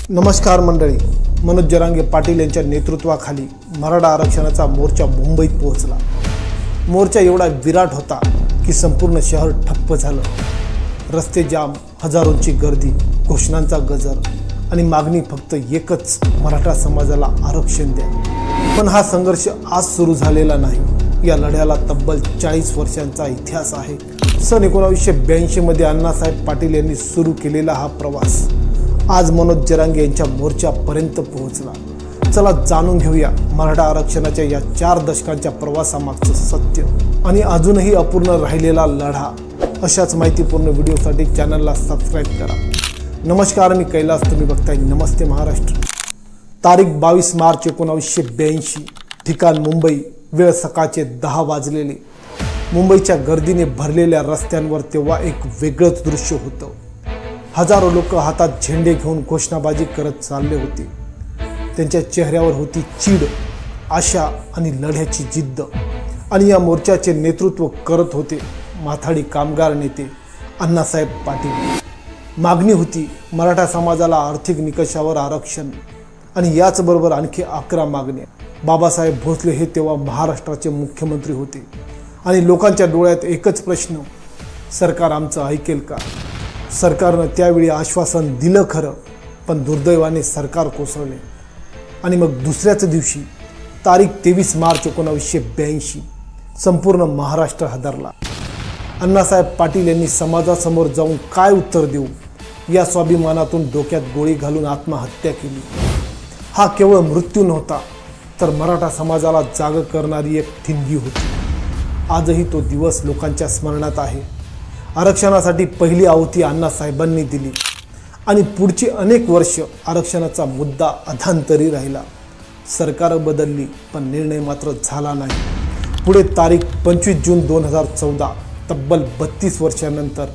नमस्कार मंडळी, मनोज जरांगे पाटील यांच्या नेतृत्वाखाली मराठा आरक्षणाचा मोर्चा मुंबईत पोहोचला। मोर्चा एवढा विराट होता की संपूर्ण शहर ठप्प झालं। रस्ते जाम, हजारोंची गर्दी, घोषणांचा गजर आणि मागणी फक्त एकच, मराठा समाजाला आरक्षण द्या। पण हा संघर्ष आज सुरू झालेला नाही। या लढ्याला तब्बल 40 वर्षांचा इतिहास आहे। सन 1982 मध्ये अण्णासाहेब पाटील यांनी सुरू केलेला हा प्रवास आज मनोज जरांगे यांच्या मोर्चापर्यंत पोहोचला। चला जाणून घेऊया मराठा आरक्षणाच्या या 4 दशकांच्या प्रवासामागचं सत्य आणि अजूनही अपूर्ण राहिलेला लढा। अशाच माहितीपूर्ण व्हिडिओसाठी चॅनलला सबस्क्राइब करा। नमस्कार, मी कैलास, तुम्ही बघताय नमस्ते महाराष्ट्र। तारीख 22 मार्च 1982, ठिकाण मुंबई, वेळ सकाळचे 10 वाजलेले। मुंबईच्या गर्दीने भरलेल्या रस्त्यांवर तेव्हा एक वेगळंच दृश्य होतं। हजारो लोक हातात झेंडे घेऊन घोषणाबाजी करत चालले होते। त्यांच्या चेहऱ्यावर होती चीड, आशा आणि लढ्याची जिद्द। आणि या मोर्चाचे नेतृत्व करत होते माथाडी कामगार नेते अण्णासाहेब पाटील। मागणी होती मराठा समाजाला आर्थिक निकषावर आरक्षण आणि याचबरोबर आणखी 11 मागण्या। बाबासाहेब भोसले हे तेव्हा महाराष्ट्राचे मुख्यमंत्री होते आणि लोकांच्या डोळ्यात एकच प्रश्न, सरकार आमचं ऐकेल का? सरकारनं त्यावेळी आश्वासन दिलं खरं, पण दुर्दैवाने सरकार कोसळले। आणि मग दुसऱ्याच दिवशी तारीख 23 मार्च 1982, संपूर्ण महाराष्ट्र हादरला। अण्णासाहेब पाटील यांनी समाजासमोर जाऊन काय उत्तर देऊ या स्वाभिमानातून डोक्यात गोळी घालून आत्महत्या केली। हा केवळ मृत्यू नव्हता, तर मराठा समाजाला जाग करणारी एक ठिणगी होती। आजही तो दिवस लोकांच्या स्मरणात आहे। आरक्षणासाठी पहिली आहुती अण्णासाहेबांनी दिली आणि पुढची अनेक वर्ष आरक्षणाचा मुद्दा अधांतरी राहिला। सरकार बदलली, पण निर्णय मात्र झाला नाही। पुढे तारीख 25 जून 2014, तब्बल 32 वर्षांनंतर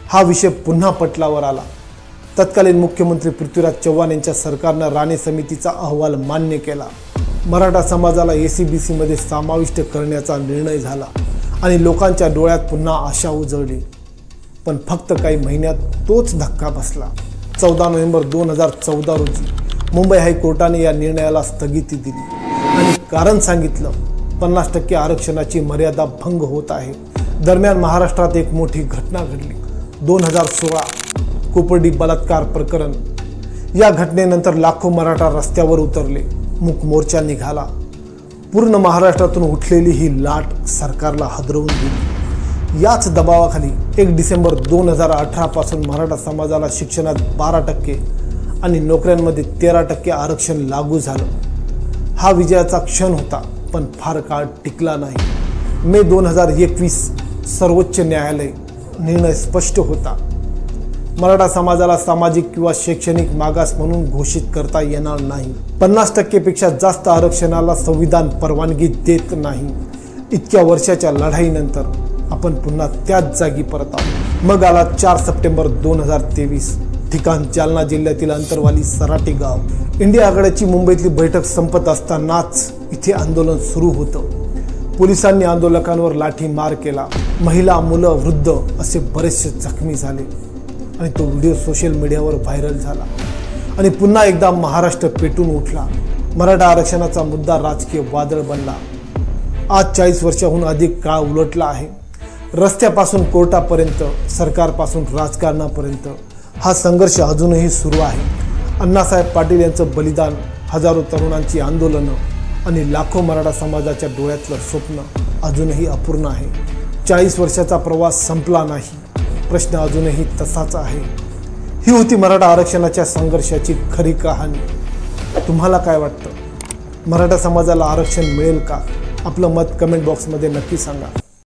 हा विषय पुन्हा पटलावर आला। तत्कालीन मुख्यमंत्री पृथ्वीराज चव्हाण यांच्या सरकारनं राणे समितीचा अहवाल मान्य केला। मराठा समाजाला ACBC मध्ये समाविष्ट करण्याचा निर्णय झाला आणि लोकांच्या डोळ्यात पुन्हा आशा उजळली। पण फक्त काही महिन्यात तोच धक्का बसला। 14 नोव्हेंबर 2014 रोजी मुंबई हायकोर्टाने या निर्णयाला स्थगिती दिली आणि कारण सांगितलं, 50% आरक्षणाची मर्यादा भंग होत आहे। दरम्यान महाराष्ट्रात एक मोठी घटना घडली, 2016 कोपर्डी बलात्कार प्रकरण। या घटनेनंतर लाखो मराठा रस्त्यावर उतरले, मूक मोर्चा निघाला। पूर्ण महाराष्ट्रातून उठलेली ही लाट सरकारला हादरवून दिली। याच दबावाखाली 1 डिसेंबर 2018 पासून मराठा समाजाला शिक्षणात 12% आणि नोकऱ्यांमध्ये 13% आरक्षण लागू झालं। हा विजयाचा क्षण होता, पण फार काळ टिकला नाही। मे 2021 सर्वोच्च न्यायालय निर्णय स्पष्ट होता, मराठा समाजाला सामाजिक किंवा शैक्षणिक मागास म्हणून घोषित करता येणार नाही। 50% पेक्षा जास्त आरक्षणाला संविधान परवानगी देत नाही। इतक्या वर्षाच्या लढाईनंतर आपण पुन्हा त्याच जागी परत आलो। मग आला 4 सप्टेंबर 2023, ठिकाण जालना जिल्ह्यातील अंतरवाली सराटी गाव। इंडिया आघाडीची मुंबईतली बैठक संपत असतानाच इथे आंदोलन सुरू होतं। पोलिसांनी आंदोलकांवर लाठी मार केला। महिला, मुलं, वृद्ध असे बरेचसे जखमी झाले आणि तो व्हिडिओ सोशल मीडियावर व्हायरल झाला आणि पुन्हा एकदा महाराष्ट्र पेटून उठला। मराठा आरक्षणाचा मुद्दा राजकीय वादळ बनला। आज 40 वर्षाहून अधिक काळ उलटला आहे। रस्त्यापासून कोर्टापर्यंत, सरकारपासून राजकारणापर्यंत हा संघर्ष अजूनही सुरू आहे। अण्णासाहेब पाटील यांचं बलिदान, हजारो तरुणांची आंदोलनं आणि लाखो मराठा समाजाच्या डोळ्यातलं स्वप्न अजूनही अपूर्ण आहे। 40 वर्षाचा प्रवास संपला नाही, प्रश्न अजूनही तसाच आहे। ही होती मराठा आरक्षणाच्या संघर्षाची खरी कहाणी। तुम्हाला काय वाटतं? मराठा समाजाला आरक्षण मिळेल का? आपलं मत कमेंट बॉक्समध्ये नक्की सांगा।